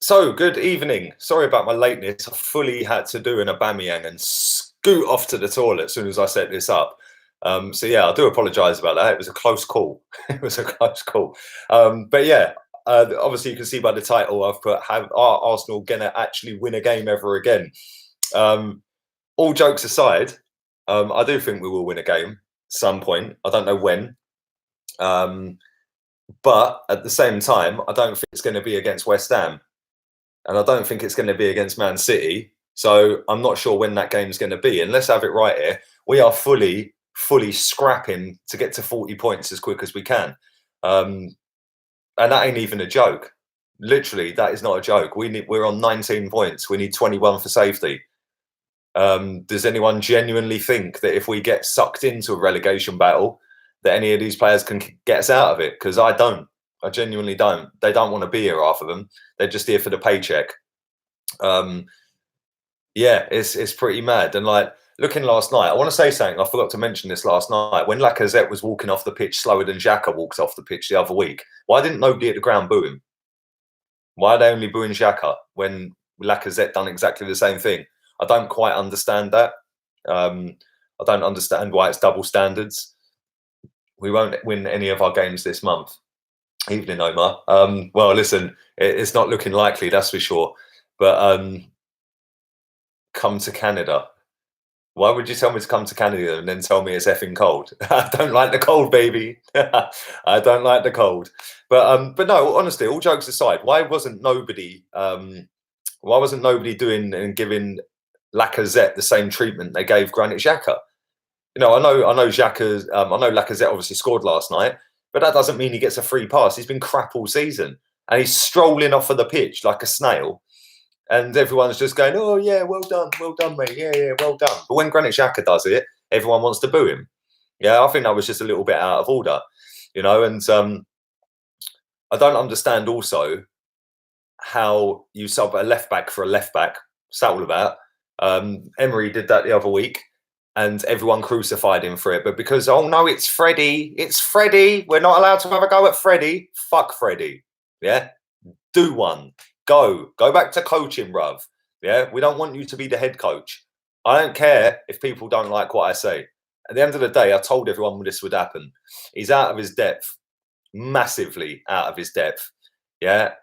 So, good evening. Sorry about my lateness. I fully had to do an Aubameyang and scoot off to the toilet as soon as I set this up. So yeah, I do apologise about that. It was a close call. It was a close call. But yeah, obviously you can see by the title I've put, "Have are Arsenal gonna actually win a game ever again?" Um, all jokes aside, I do think we will win a game at some point. I don't know when. Um, but at the same time, I don't think it's going to be against West Ham. And I don't think it's going to be against Man City. So I'm not sure when that game's going to be. And let's have it right here. We are fully scrapping to get to 40 points as quick as we can. And that ain't even a joke. Literally, that is not a joke. We're on 19 points. We need 21 for safety. Does anyone genuinely think that if we get sucked into a relegation battle, that any of these players can get us out of it? Because I don't. I genuinely don't. They don't want to be here, half of them. They're just here for the paycheck. Yeah, it's pretty mad. And like looking last night, I want to say something. I forgot to mention this last night. When Lacazette was walking off the pitch slower than Xhaka walked off the pitch the other week, why didn't nobody at the ground boo him? Why are they only booing Xhaka when Lacazette done exactly the same thing? I don't quite understand that. I don't understand why it's double standards. We won't win any of our games this month. Evening, Omar. Well, listen, it's not looking likely, that's for sure. But come to Canada. Why would you tell me to come to Canada and then tell me it's effing cold? I don't like the cold, baby. I don't like the cold. But no, honestly, all jokes aside, why wasn't nobody doing and giving Lacazette the same treatment they gave Granit Xhaka? You know, I know Xhaka's, I know Lacazette obviously scored last night, but that doesn't mean he gets a free pass. He's been crap all season, and he's strolling off of the pitch like a snail, and everyone's just going, "Oh yeah, well done, mate. Yeah, well done." But when Granit Xhaka does it, everyone wants to boo him. Yeah, I think that was just a little bit out of order, you know. And I don't understand also how you sub a left back for a left back. What's that all about? Emery did that the other week, and everyone crucified him for it. But because, oh no, it's Freddie. We're not allowed to have a go at Freddie. Fuck Freddie. Yeah, do one. Go back to coaching, bruv. Yeah, we don't want you to be the head coach. I don't care if people don't like what I say. At the end of the day, I told everyone this would happen. He's out of his depth, massively out of his depth. Yeah.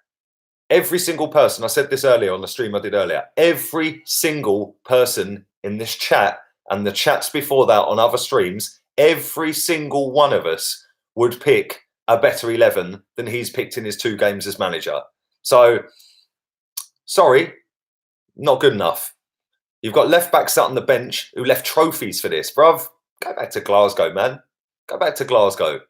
Every single person, I said this earlier on the stream I did earlier, every single person in this chat and the chats before that on other streams, every single one of us would pick a better 11 than he's picked in his 2 games as manager. So, sorry, not good enough. You've got left backs sat on the bench who left trophies for this, bruv. Go back to Glasgow, man. Go back to Glasgow.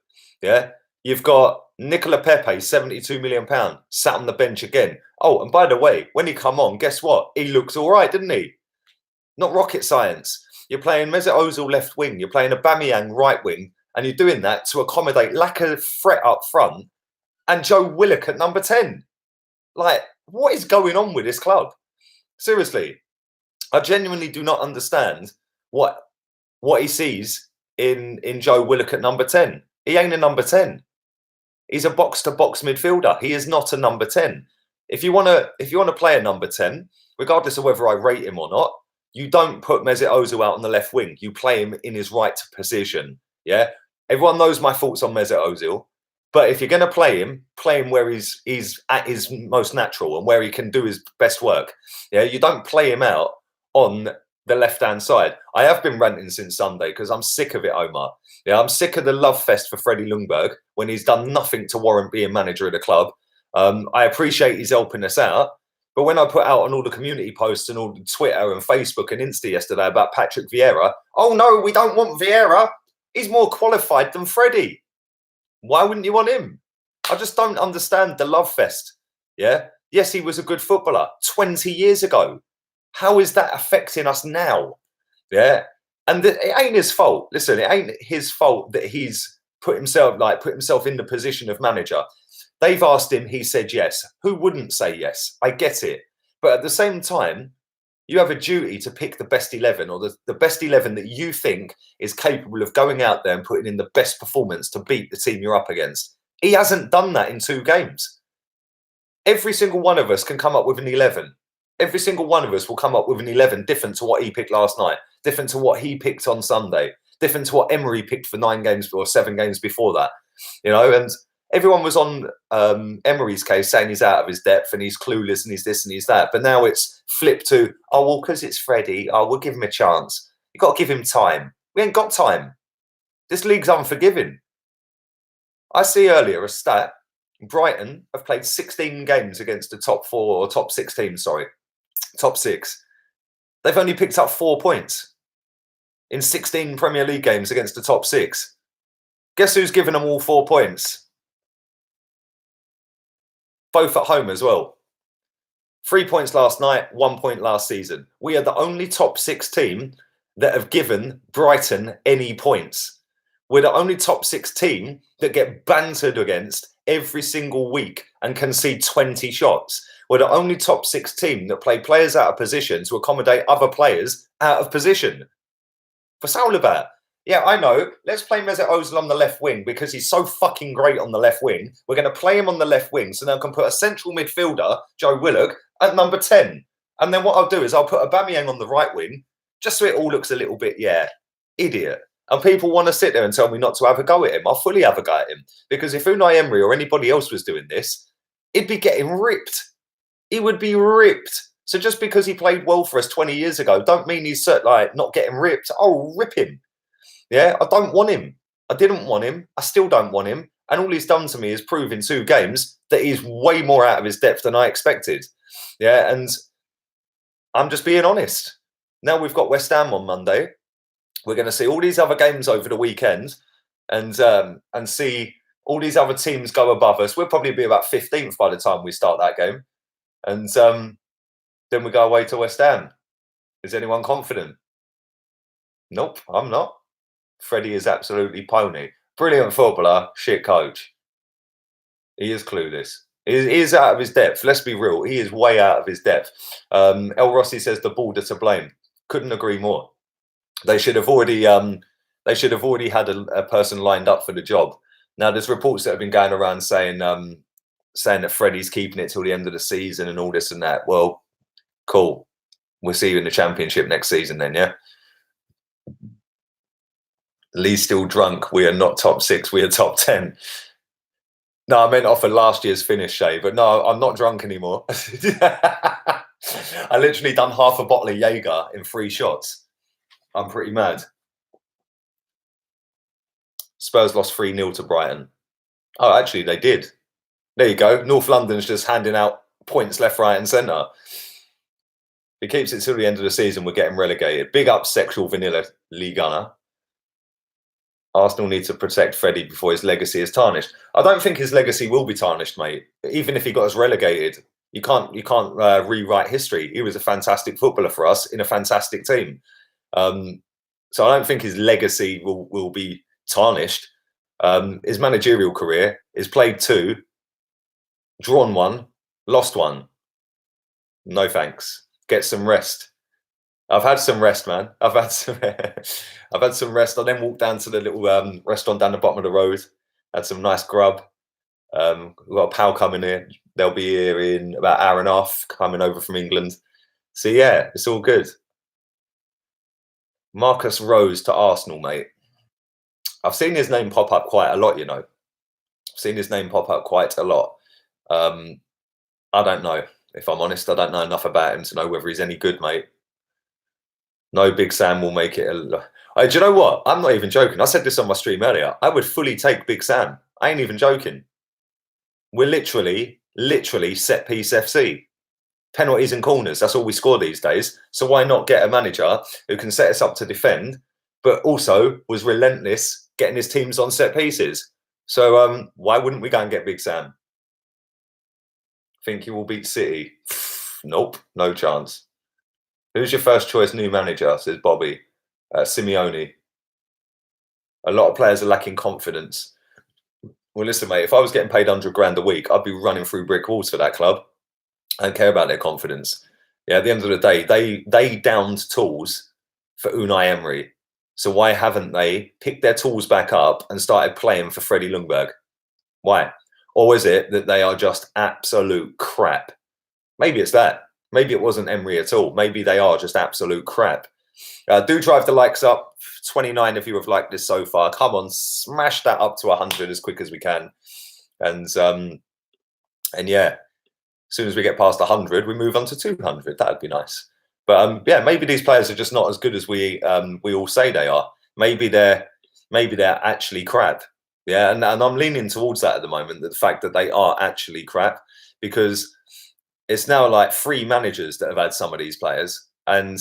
Yeah. You've got Nicola Pepe, £72 million, sat on the bench again. Oh, and by the way, when he come on, guess what? He looks all right, didn't he? Not rocket science. You're playing Mesut Ozil left wing. You're playing Aubameyang right wing. And you're doing that to accommodate lack of threat up front and Joe Willock at number 10. Like, what is going on with this club? Seriously, I genuinely do not understand what he sees in Joe Willock at number 10. He ain't a number 10. He's a box-to-box midfielder. He is not a number 10. If you want to play a number 10, regardless of whether I rate him or not, you don't put Mesut Ozil out on the left wing. You play him in his right position. Yeah, everyone knows my thoughts on Mesut Ozil. But if you're going to play him where he's at his most natural and where he can do his best work. Yeah, you don't play him out on the left-hand side. I have been ranting since Sunday because I'm sick of it, Omar. Yeah, I'm sick of the love fest for Freddie Ljungberg when he's done nothing to warrant being manager of the club. I appreciate he's helping us out. But when I put out on all the community posts and all the Twitter and Facebook and Insta yesterday about Patrick Vieira, oh no, we don't want Vieira. He's more qualified than Freddie. Why wouldn't you want him? I just don't understand the love fest. Yeah. Yes, he was a good footballer 20 years ago. How is that affecting us now? Yeah. And it ain't his fault. Listen, it ain't his fault that he's put himself in the position of manager. They've asked him, he said yes. Who wouldn't say yes? I get it. But at the same time, you have a duty to pick the best 11 or the best 11 that you think is capable of going out there and putting in the best performance to beat the team you're up against. He hasn't done that in 2 games. Every single one of us can come up with an 11. Every single one of us will come up with an 11 different to what he picked last night, different to what he picked on Sunday, different to what Emery picked for 9 games or 7 games before that. And everyone was on Emery's case saying he's out of his depth and he's clueless and he's this and he's that. But now it's flipped to, oh, well, because it's Freddie, we'll give him a chance. You've got to give him time. We ain't got time. This league's unforgiving. I see earlier a stat. Brighton have played 16 games against the top 4 or top 6 teams, top 6. They've only picked up 4 points in 16 Premier League games against the top 6. Guess who's given them all 4 points? Both at home as well. 3 points last night, 1 point last season. We are the only top 6 team that have given Brighton any points. We're the only top 6 team that get bantered against every single week and concede 20 shots. We're the only top 6 team that play players out of position to accommodate other players out of position. For all about. Yeah, I know. Let's play Mesut Ozil on the left wing because he's so fucking great on the left wing. We're going to play him on the left wing so now I can put a central midfielder, Joe Willock, at number 10. And then what I'll do is I'll put Aubameyang on the right wing just so it all looks a little bit, idiot. And people want to sit there and tell me not to have a go at him. I'll fully have a go at him. Because if Unai Emery or anybody else was doing this, he'd be getting ripped. He would be ripped. So just because he played well for us 20 years ago, don't mean he's not getting ripped. I'll rip him. Yeah, I don't want him. I didn't want him. I still don't want him. And all he's done to me is prove in 2 games that he's way more out of his depth than I expected. Yeah, and I'm just being honest. Now we've got West Ham on Monday. We're going to see all these other games over the weekend and see all these other teams go above us. We'll probably be about 15th by the time we start that game. And then we go away to West Ham. Is anyone confident? Nope, I'm not. Freddie is absolutely pony. Brilliant footballer, shit coach. He is clueless. He is out of his depth. Let's be real. He is way out of his depth. El Rossi says the board are to blame. Couldn't agree more. They should have already had a person lined up for the job. Now there's reports that have been going around saying that Freddie's keeping it till the end of the season and all this and that. Well, cool. We'll see you in the Championship next season then, yeah? Lee's still drunk. We are not top 6. We are top 10. No, I meant off of last year's finish, Shay. But no, I'm not drunk anymore. I literally done half a bottle of Jaeger in 3 shots. I'm pretty mad. Spurs lost 3-0 to Brighton. Oh, actually, they did. There you go. North London's just handing out points left, right and centre. If he keeps it till the end of the season, we're getting relegated. Big up sexual vanilla League Gunner. Arsenal need to protect Freddie before his legacy is tarnished. I don't think his legacy will be tarnished, mate. Even if he got us relegated, you can't rewrite history. He was a fantastic footballer for us in a fantastic team. So I don't think his legacy will be tarnished. His managerial career is played 2, drawn 1, lost 1. No thanks. Get some rest. I've had some rest, man. I've had some rest. I then walked down to the little restaurant down the bottom of the road. Had some nice grub. We've got a pal coming here. They'll be here in about an hour and a half, coming over from England. So yeah, it's all good. Marcus Rose to Arsenal, mate. I've seen his name pop up quite a lot, you know. I've seen his name pop up quite a lot. I don't know. If I'm honest, I don't know enough about him to know whether he's any good, mate. No, Big Sam will make it. Do you know what? I'm not even joking. I said this on my stream earlier. I would fully take Big Sam. I ain't even joking. We're literally set piece FC. Penalties and corners. That's all we score these days. So why not get a manager who can set us up to defend, but also was relentless getting his teams on set pieces? So why wouldn't we go and get Big Sam? Think he will beat City? Nope, no chance. Who's your first choice new manager? Says Bobby. Simeone. A lot of players are lacking confidence. Well, listen, mate, if I was getting paid 100 grand a week, I'd be running through brick walls for that club. I don't care about their confidence. Yeah, at the end of the day, they downed tools for Unai Emery. So why haven't they picked their tools back up and started playing for Freddie Ljungberg? Why? Or is it that they are just absolute crap? Maybe it's that. Maybe it wasn't Emery at all. Maybe they are just absolute crap. Do drive the likes up. 29 if you have liked this so far. Come on, smash that up to 100 as quick as we can. And yeah, as soon as we get past 100, we move on to 200. That'd be nice. But yeah, maybe these players are just not as good as we all say they are. Maybe they're actually crap. Yeah, and I'm leaning towards that at the moment. The fact that they are actually crap, because it's now like 3 managers that have had some of these players, and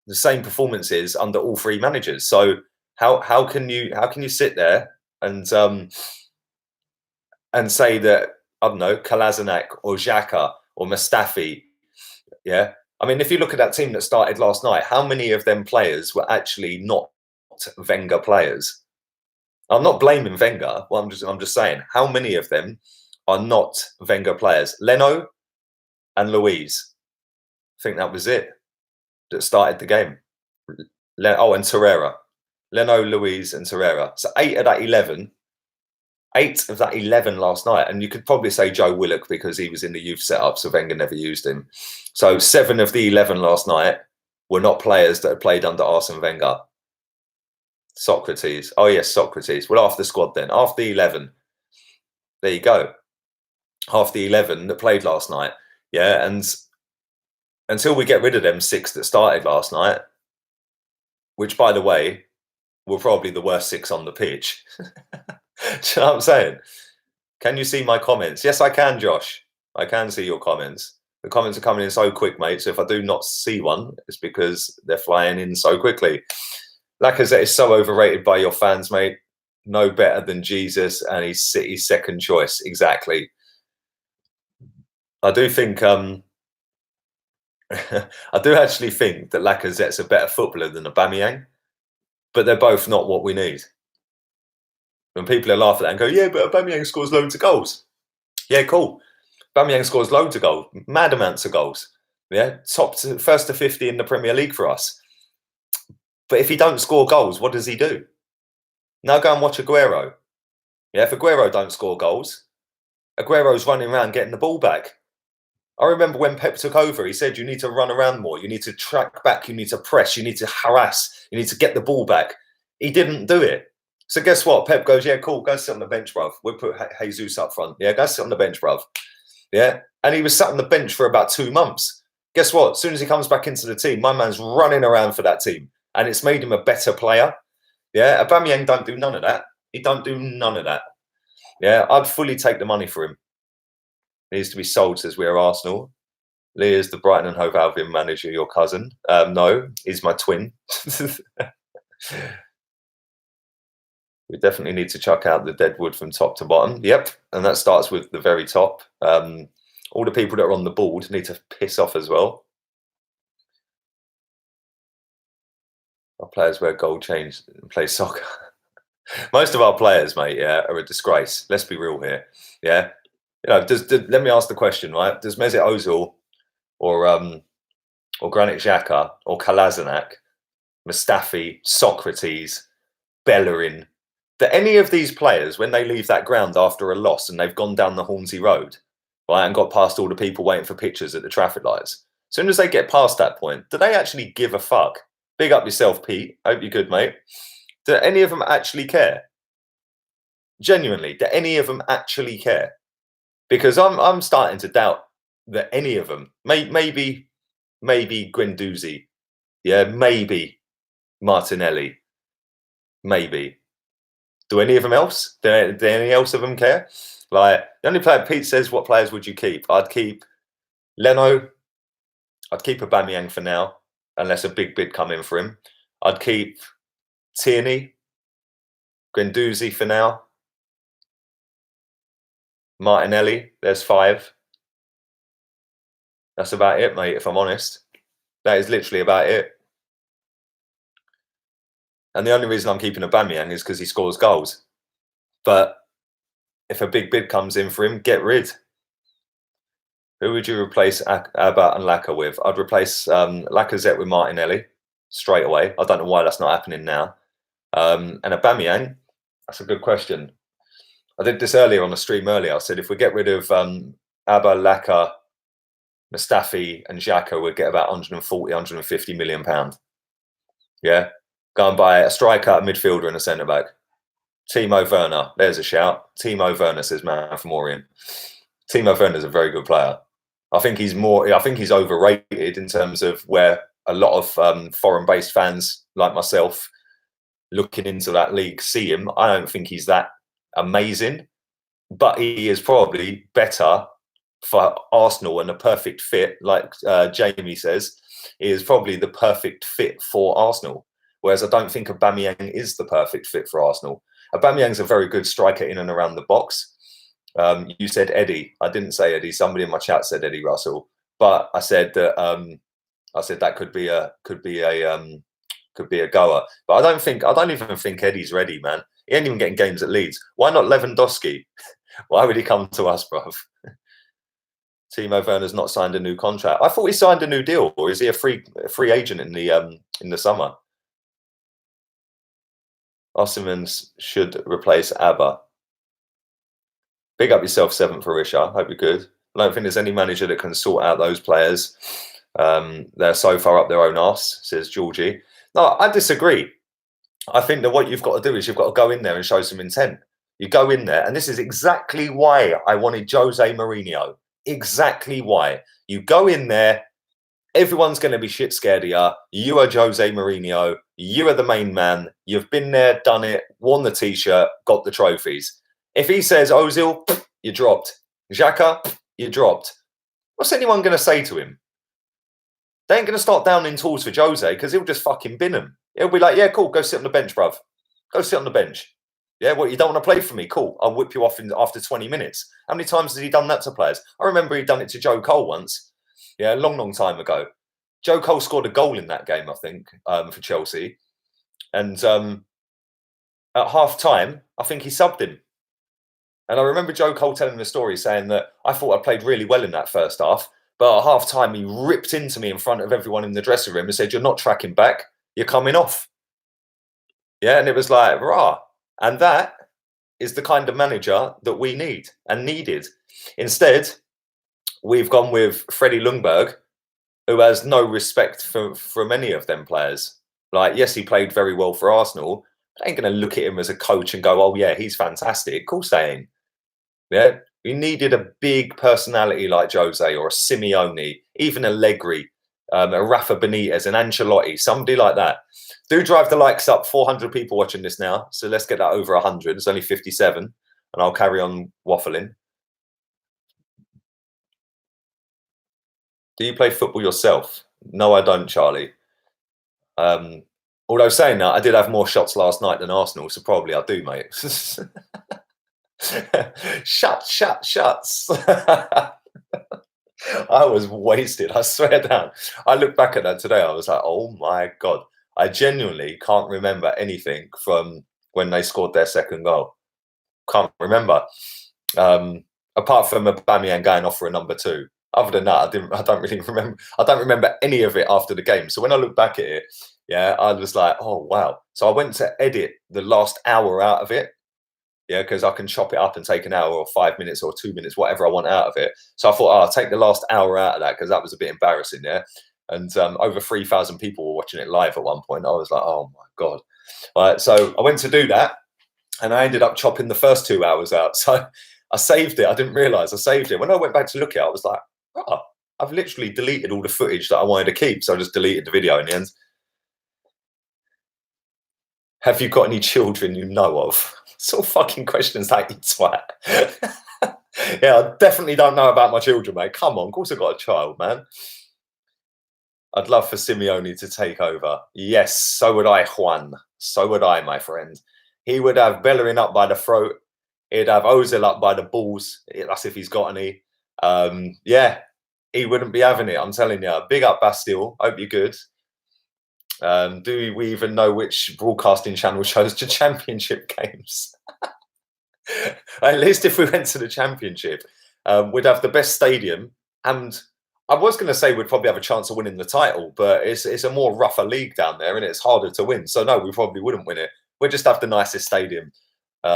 the same performances under all 3 managers. So how can you sit there and say that, I don't know, Kolasinac or Xhaka or Mustafi? Yeah, I mean, if you look at that team that started last night, how many of them players were actually not Wenger players? I'm not blaming Wenger. Well, I'm just saying, how many of them are not Wenger players? Leno and Luiz. I think that was it that started the game. Oh, and Torreira. Leno, Luiz, and Torreira. So 8 of that 11. 8 of that 11 last night. And you could probably say Joe Willock because he was in the youth setup, so Wenger never used him. So 7 of the 11 last night were not players that had played under Arsene Wenger. Socrates. Oh, yes, Socrates. Well, half the squad then. Half the 11. There you go. Half the 11 that played last night. Yeah, and until we get rid of them 6 that started last night, which, by the way, were probably the worst 6 on the pitch. Do you know what I'm saying? Can you see my comments? Yes, I can, Josh. I can see your comments. The comments are coming in so quick, mate. So if I do not see one, it's because they're flying in so quickly. Lacazette is so overrated by your fans, mate. No better than Jesus, and he's City's second choice. Exactly. I do think I do actually think that Lacazette's a better footballer than Aubameyang, but they're both not what we need. When people are laughing at that and go, yeah, but Aubameyang scores loads of goals. Yeah, cool. Aubameyang scores loads of goals, mad amounts of goals. Yeah, first to 50 in the Premier League for us. But if he don't score goals, what does he do? Now go and watch Aguero. Yeah, if Aguero don't score goals, Aguero's running around getting the ball back. I remember when Pep took over, he said, you need to run around more. You need to track back. You need to press. You need to harass. You need to get the ball back. He didn't do it. So guess what? Pep goes, yeah, cool. Go sit on the bench, bruv. We'll put Jesus up front. Yeah, go sit on the bench, bruv. Yeah. And he was sat on the bench for about 2 months. Guess what? As soon as he comes back into the team, my man's running around for that team. And it's made him a better player. Yeah. Aubameyang don't do none of that. He don't do none of that. Yeah. I'd fully take the money for him. He needs to be sold, says we're Arsenal. Lee is the Brighton and Hove Albion manager, your cousin. No, he's my twin. We definitely need to chuck out the dead wood from top to bottom. Yep. And that starts with the very top. All the people that are on the board need to piss off as well. Our players wear gold chains and play soccer. Most of our players, mate, yeah, are a disgrace. Let's be real here. Yeah. You know, let me ask the question, right? Does Mesut Ozil or Granit Xhaka or Kolasinac, Mustafi, Socrates, Bellerin, do any of these players, when they leave that ground after a loss and they've gone down the Hornsey Road, right, and got past all the people waiting for pictures at the traffic lights, as soon as they get past that point, do they actually give a fuck? Big up yourself, Pete. Hope you're good, mate. Do any of them actually care? Genuinely, do any of them actually care? Because I'm starting to doubt that any of them, maybe Guendouzi, yeah, maybe Martinelli, maybe. Do any of them else? Do any else of them care? Like, the only player, Pete says, what players would you keep? I'd keep Leno. I'd keep Aubameyang for now, unless a big bid come in for him. I'd keep Tierney, Guendouzi for now. Martinelli, there's 5. That's about it, mate, if I'm honest. That is literally about it. And the only reason I'm keeping Aubameyang is because he scores goals. But if a big bid comes in for him, get rid. Who would you replace Abba and Laka with? I'd replace Lacazette with Martinelli straight away. I don't know why that's not happening now. And Aubameyang, that's a good question. I did this earlier on a stream earlier. I said if we get rid of Abba, Laka, Mustafi and Xhaka, we'd get about 140, 150 million pounds. Yeah. Go and buy a striker, a midfielder and a centre-back. Timo Werner, there's a shout. Timo Werner, says man from Orient. Timo Werner's a very good player. I think he's overrated in terms of where a lot of foreign-based fans like myself looking into that league see him. I don't think he's that amazing, but he is probably better for Arsenal and a perfect fit, like Jamie says. He is probably the perfect fit for Arsenal, whereas I don't think Aubameyang is the perfect fit for Arsenal. Aubameyang's a very good striker in and around the box. You said Eddie. I didn't say Eddie. Somebody in my chat said Eddie Russell, but I said that that could be a goer. But I don't even think Eddie's ready, man. He ain't even getting games at Leeds. Why not Lewandowski? Why would he come to us, bruv? Timo Werner's not signed a new contract. I thought he signed a new deal, or is he a free agent in the summer? Osimhen should replace Abba. Big up yourself, 7th for Risha. Hope you're good. I don't think there's any manager that can sort out those players. They're so far up their own arse, says Georgie. No, I disagree. I think that what you've got to do is you've got to go in there and show some intent. You go in there, and this is exactly why I wanted Jose Mourinho. Exactly why. You go in there, everyone's going to be shit scared of you. You are Jose Mourinho. You are the main man. You've been there, done it, worn the T-shirt, got the trophies. If he says, Ozil, you're dropped. Xhaka, you're dropped. What's anyone going to say to him? They ain't going to start downing tools for Jose because he'll just fucking bin them. He'll be like, yeah, cool, go sit on the bench, bruv. Go sit on the bench. Yeah, what, you don't want to play for me? Cool, I'll whip you off after 20 minutes. How many times has he done that to players? I remember he'd done it to Joe Cole once. Yeah, a long, long time ago. Joe Cole scored a goal in that game, I think, for Chelsea. And at half-time, I think he subbed him. And I remember Joe Cole telling the story saying that I thought I played really well in that first half, but at half-time he ripped into me in front of everyone in the dressing room and said, you're not tracking back, you're coming off. Yeah, and it was like, rah. And that is the kind of manager that we need and needed. Instead, we've gone with Freddie Ljungberg, who has no respect from any of them players. Like, yes, he played very well for Arsenal, but I ain't going to look at him as a coach and go, oh, yeah, he's fantastic. Of course they ain't. Yeah, we needed a big personality like Jose or a Simeone, even Allegri, a Rafa Benitez, an Ancelotti, somebody like that. Do drive the likes up. 400 people watching this now, so let's get that over 100. It's only 57, and I'll carry on waffling. Do you play football yourself? No, I don't, Charlie. Although saying that, I did have more shots last night than Arsenal, so probably I do, mate. Shuts. I was wasted. I swear down. I look back at that today. I was like, oh my God. I genuinely can't remember anything from when they scored their second goal. Can't remember. Apart from Aubameyang going off for a number 2. Other than that, I don't really remember. I don't remember any of it after the game. So when I look back at it, yeah, I was like, oh wow. So I went to edit the last hour out of it. Yeah, because I can chop it up and take an hour or 5 minutes or 2 minutes, whatever I want out of it. So I thought, I'll take the last hour out of that because that was a bit embarrassing there. And over 3,000 people were watching it live at one point. I was like, oh my God. Right, so I went to do that and I ended up chopping the first 2 hours out. So I saved it. I didn't realize I saved it. When I went back to look at it, I was like, oh, I've literally deleted all the footage that I wanted to keep. So I just deleted the video in the end. Have you got any children you know of? Sort of fucking questions that, you twat. Yeah, I definitely don't know about my children, mate. Come on, of course I've got a child, man. I'd love for Simeone to take over. Yes, so would I, Juan. So would I, my friend. He would have Bellerin up by the throat. He'd have Ozil up by the balls. That's if he's got any. Yeah, he wouldn't be having it, I'm telling you. Big up, Bastille. Hope you're good. Do we even know which broadcasting channel shows the championship games? At least if we went to the championship, we'd have the best stadium. And I was going to say we'd probably have a chance of winning the title, but it's a more rougher league down there and it's harder to win. So no, we probably wouldn't win it. We'd just have the nicest stadium.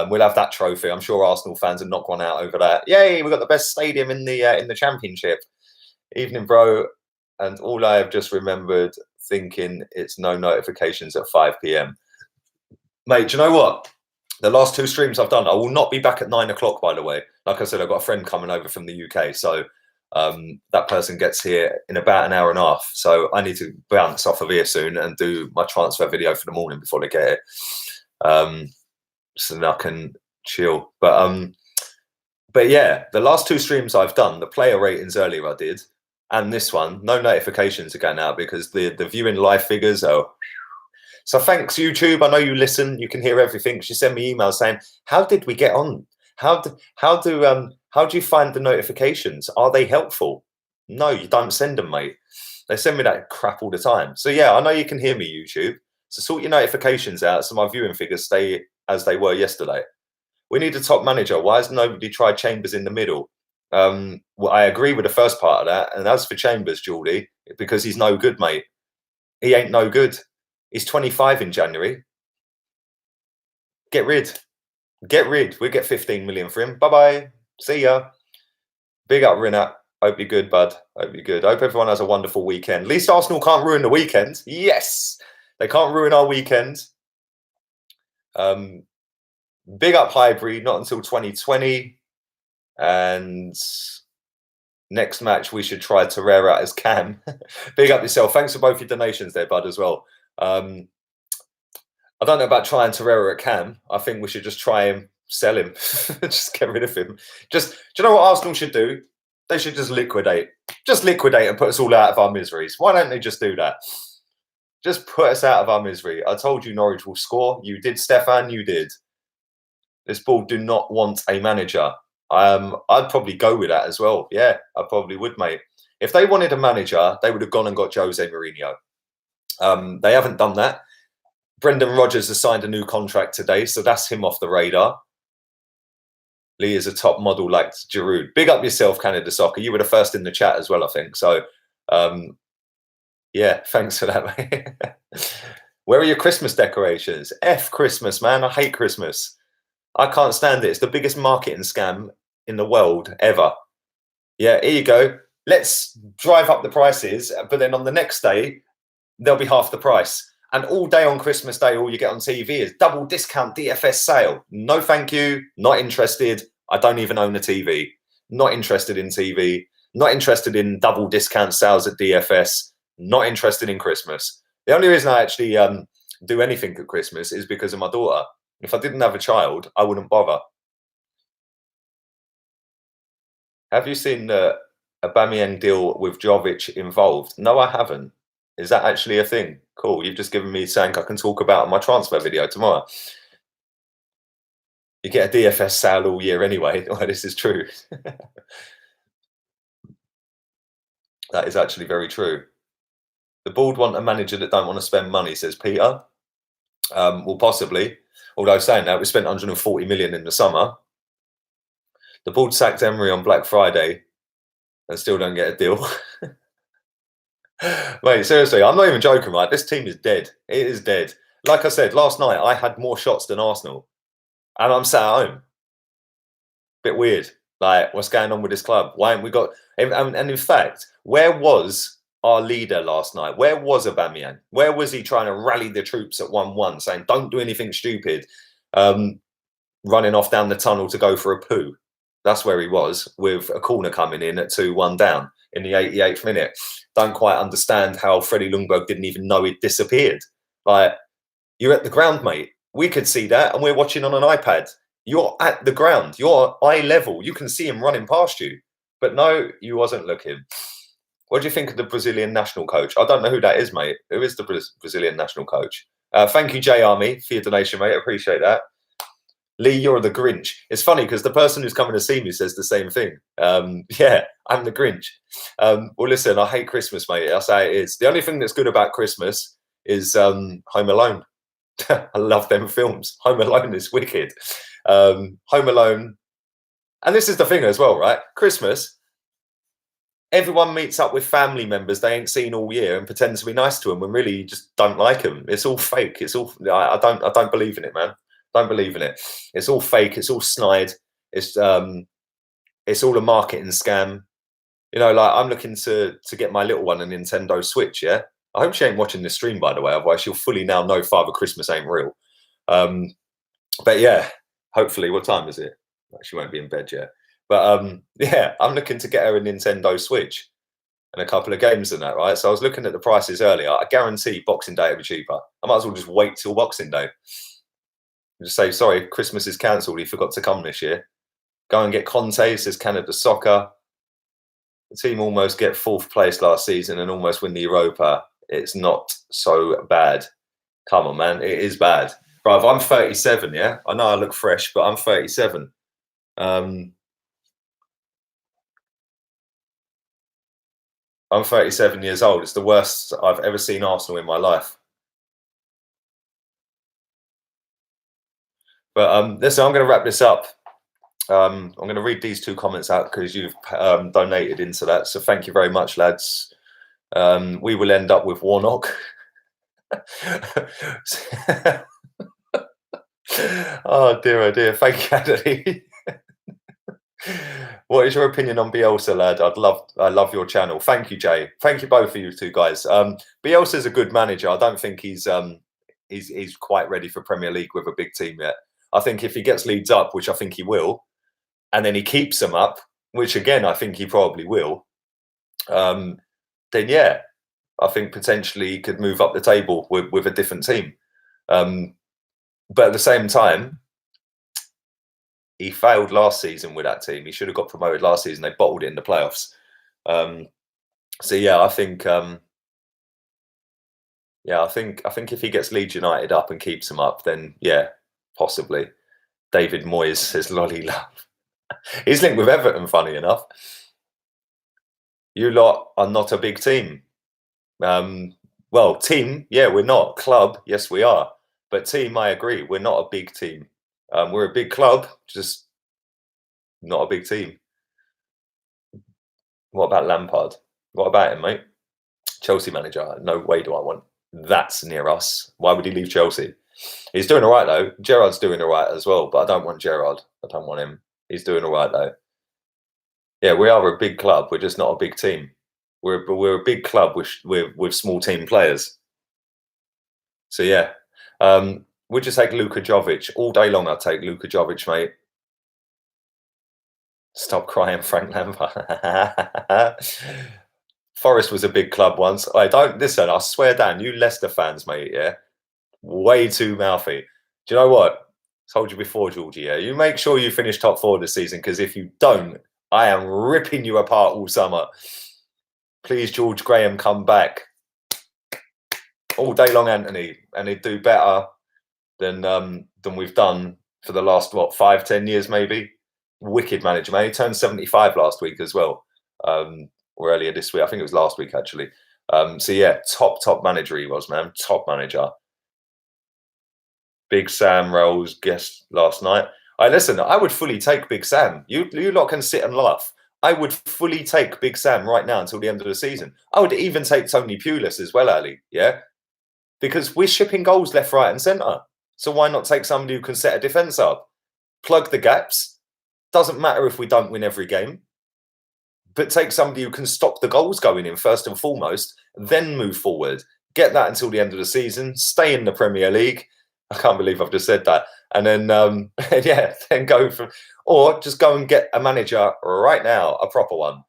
We'll have that trophy. I'm sure Arsenal fans have knocked one out over that. Yay, we've got the best stadium in the Championship. Evening, bro. And all I have just remembered thinking it's no notifications at 5 p.m. Mate, do you know what? The last 2 streams I've done, I will not be back at 9 o'clock, by the way. Like I said, I've got a friend coming over from the UK. So that person gets here in about an hour and a half. So I need to bounce off of here soon and do my transfer video for the morning before they get here. So that I can chill. But yeah, the last 2 streams I've done, the player ratings earlier I did, and this one, no notifications are going out because the viewing live figures are. So thanks, YouTube. I know you listen. You can hear everything. She sent me emails saying, "How did we get on? How do you find the notifications? Are they helpful?" No, you don't send them, mate. They send me that crap all the time. So yeah, I know you can hear me, YouTube. So sort your notifications out so my viewing figures stay as they were yesterday. We need a top manager. Why has nobody tried Chambers in the middle? Well, I agree with the first part of that. And as for Chambers, Geordie, because he's no good, mate. He ain't no good. He's 25 in January. Get rid. Get rid. We'll get 15 million for him. Bye-bye. See ya. Big up, Rinat. Hope you're good, bud. Hope you're good. Hope everyone has a wonderful weekend. At least Arsenal can't ruin the weekend. Yes. They can't ruin our weekend. Big up Highbury, not until 2020. And next match, we should try Torreira as Cam. Big up yourself. Thanks for both your donations there, bud, as well. I don't know about trying Torreira at Cam. I think we should just try him, sell him, just get rid of him. Do you know what Arsenal should do? They should just liquidate. Just liquidate and put us all out of our miseries. Why don't they just do that? Just put us out of our misery. I told you Norwich will score. You did, Stefan. You did. This ball do not want a manager. I'd probably go with that as well. Yeah, I probably would, mate. If they wanted a manager, they would have gone and got Jose Mourinho. They haven't done that. Brendan Rodgers has signed a new contract today, so that's him off the radar. Lee is a top model like Giroud. Big up yourself, Canada Soccer. You were the first in the chat as well, I think. So, yeah, thanks for that, mate. Where are your Christmas decorations? F Christmas, man. I hate Christmas. I can't stand it. It's the biggest marketing scam in the world ever. Yeah, here you go. Let's drive up the prices, but then on the next day, they'll be half the price. And all day on Christmas Day, all you get on TV is double discount DFS sale. No, thank you. Not interested. I don't even own a TV. Not interested in TV. Not interested in double discount sales at DFS. Not interested in Christmas. The only reason I actually do anything at Christmas is because of my daughter. If I didn't have a child, I wouldn't bother. Have you seen the Aubameyang deal with Jovic involved? No, I haven't. Is that actually a thing? Cool. You've just given me something I can talk about in my transfer video tomorrow. You get a DFS sale all year anyway. Oh, this is true. That is actually very true. The board want a manager that don't want to spend money, says Peter. Well, possibly. Although saying that, we spent 140 million in the summer. The board sacked Emery on Black Friday and still don't get a deal. Mate, seriously, I'm not even joking, right? This team is dead. It is dead. Like I said, last night, I had more shots than Arsenal. And I'm sat at home. Bit weird. Like, what's going on with this club? Why haven't we got... And in fact, where was our leader last night? Where was Aubameyang? Where was he trying to rally the troops at 1-1, saying, don't do anything stupid, running off down the tunnel to go for a poo? That's where he was, with a corner coming in at 2-1 down in the 88th minute. Don't quite understand how Freddie Ljungberg didn't even know he'd disappeared. Like, you're at the ground, mate. We could see that, and we're watching on an iPad. You're at the ground. You're eye level. You can see him running past you. But no, you wasn't looking. What do you think of the Brazilian national coach? I don't know who that is, mate. Who is the Brazilian national coach? Thank you, J Army, for your donation, mate. I appreciate that. Lee, you're the Grinch. It's funny because the person who's coming to see me says the same thing. Yeah, I'm the Grinch. Well, listen, I hate Christmas, mate. I'll say it is. The only thing that's good about Christmas is Home Alone. I love them films. Home Alone is wicked. Home Alone. And this is the thing as well, right? Christmas, everyone meets up with family members they ain't seen all year and pretends to be nice to them when really you just don't like them. It's all fake. It's all. I don't believe in it, man. Don't believe in it. It's all fake. It's all snide. It's all a marketing scam. You know, like I'm looking to get my little one a Nintendo Switch. Yeah, I hope she ain't watching this stream, by the way. Otherwise, she'll fully now know Father Christmas ain't real. But yeah, hopefully, what time is it? She won't be in bed yet. But yeah, I'm looking to get her a Nintendo Switch and a couple of games and that, right? So I was looking at the prices earlier. I guarantee Boxing Day will be cheaper. I might as well just wait till Boxing Day. And just say, sorry, Christmas is cancelled. He forgot to come this year. Go and get Conte, says Canada Soccer. The team almost get 4th place last season and almost win the Europa. It's not so bad. Come on, man. It is bad. Bruv, I'm 37, yeah? I know I look fresh, but I'm 37. I'm 37 years old. It's the worst I've ever seen Arsenal in my life. But listen, I'm going to wrap this up. I'm going to read these 2 comments out because you've donated into that. So thank you very much, lads. We will end up with Warnock. Oh dear, oh dear. Thank you, Anthony. What is your opinion on Bielsa, lad? I love your channel. Thank you, Jay. Thank you both of you 2 guys. Bielsa's a good manager. I don't think he's quite ready for Premier League with a big team yet. I think if he gets Leeds up, which I think he will, and then he keeps them up, which again I think he probably will, then yeah, I think potentially he could move up the table with a different team. But at the same time, he failed last season with that team. He should have got promoted last season. They bottled it in the playoffs. So yeah, I think if he gets Leeds United up and keeps them up, then yeah, possibly. David Moyes says lolly love. He's linked with Everton, funny enough. You lot are not a big team. Well, team, yeah, we're not. Club, yes, we are. But team, I agree, we're not a big team. We're a big club, just not a big team. What about Lampard? What about him, mate? Chelsea manager. No way do I want that's near us. Why would he leave Chelsea? He's doing all right, though. Gerrard's doing all right as well, but I don't want Gerrard. I don't want him. He's doing all right, though. Yeah, we are a big club. We're just not a big team. We're a big club with small team players. So yeah, we'll just take Luka Jovic all day long. I'll take Luka Jovic, mate. Stop crying, Frank Lampard. Forest was a big club once. I don't listen. I swear down, you Leicester fans, mate. Yeah, way too mouthy. Do you know what? I told you before, Georgie. Yeah, you make sure you finish top 4 this season, because if you don't, I am ripping you apart all summer. Please, George Graham, come back all day long, Anthony, and he'd do better than we've done for the last 5-10 years, maybe. Wicked manager, man. He turned 75 last week as well, or earlier this week. I think it was last week actually. So yeah, top manager he was, man. Top manager. Big Sam Rolls guest last night. Listen, I would fully take Big Sam. You lot can sit and laugh. I would fully take Big Sam right now until the end of the season. I would even take Tony Pulis as well, Ali. Yeah, because we're shipping goals left, right, and centre. So why not take somebody who can set a defence up, plug the gaps? Doesn't matter if we don't win every game, but take somebody who can stop the goals going in first and foremost, then move forward. Get that until the end of the season. Stay in the Premier League. I can't believe I've just said that. And then, yeah, then go for, or just go and get a manager right now, a proper one.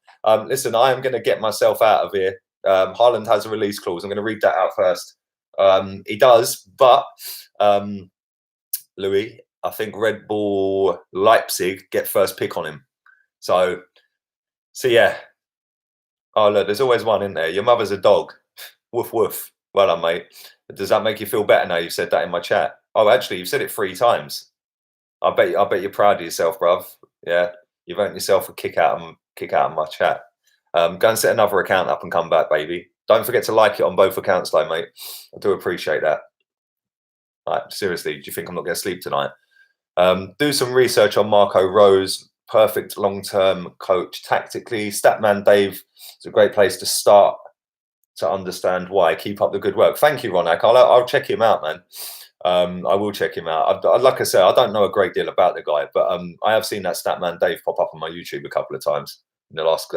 Listen, I am going to get myself out of here. Haaland has a release clause. I'm going to read that out first. He does, but Louis, I think Red Bull Leipzig get first pick on him. So yeah. Oh, look, there's always one in there. Your mother's a dog. Woof, woof. Well done, mate. Does that make you feel better now you've said that in my chat? Oh, actually, you've said it 3 times. I bet you're proud of yourself, bruv. Yeah, you've earned yourself a kick out of my chat. Go and set another account up and come back, baby. Don't forget to like it on both accounts, though, mate. I do appreciate that. Like, seriously, do you think I'm not going to sleep tonight? Do some research on Marco Rose. Perfect long-term coach tactically. Statman Dave is a great place to start to understand why. Keep up the good work. Thank you, Ronak. I'll check him out, man. I will check him out. Like I said, I don't know a great deal about the guy, but I have seen that Statman Dave pop up on my YouTube a couple of times in the last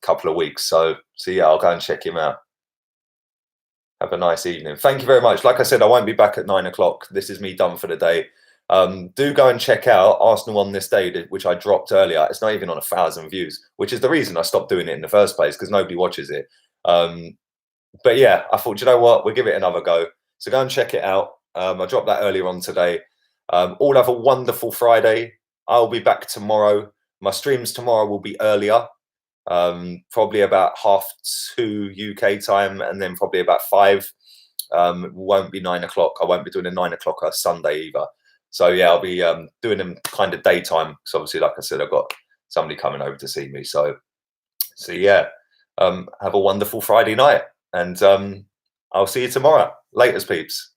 couple of weeks. So yeah, I'll go and check him out. Have a nice evening. Thank you very much. Like I said, I won't be back at 9 o'clock. This is me done for the day. Do go and check out Arsenal on This Day, which I dropped earlier. It's not even on 1,000 views, which is the reason I stopped doing it in the first place, because nobody watches it. But yeah, I thought, you know what, we'll give it another go. So go and check it out. I dropped that earlier on today. All have a wonderful Friday. I'll be back tomorrow. My streams tomorrow will be earlier, probably about 2:30 UK time, and then probably about 5. Won't be 9 o'clock. I won't be doing a 9 o'clock on Sunday either. So yeah, I'll be doing them kind of daytime. So obviously, like I said, I've got somebody coming over to see me. So yeah, have a wonderful Friday night, and I'll see you tomorrow. Laters, peeps.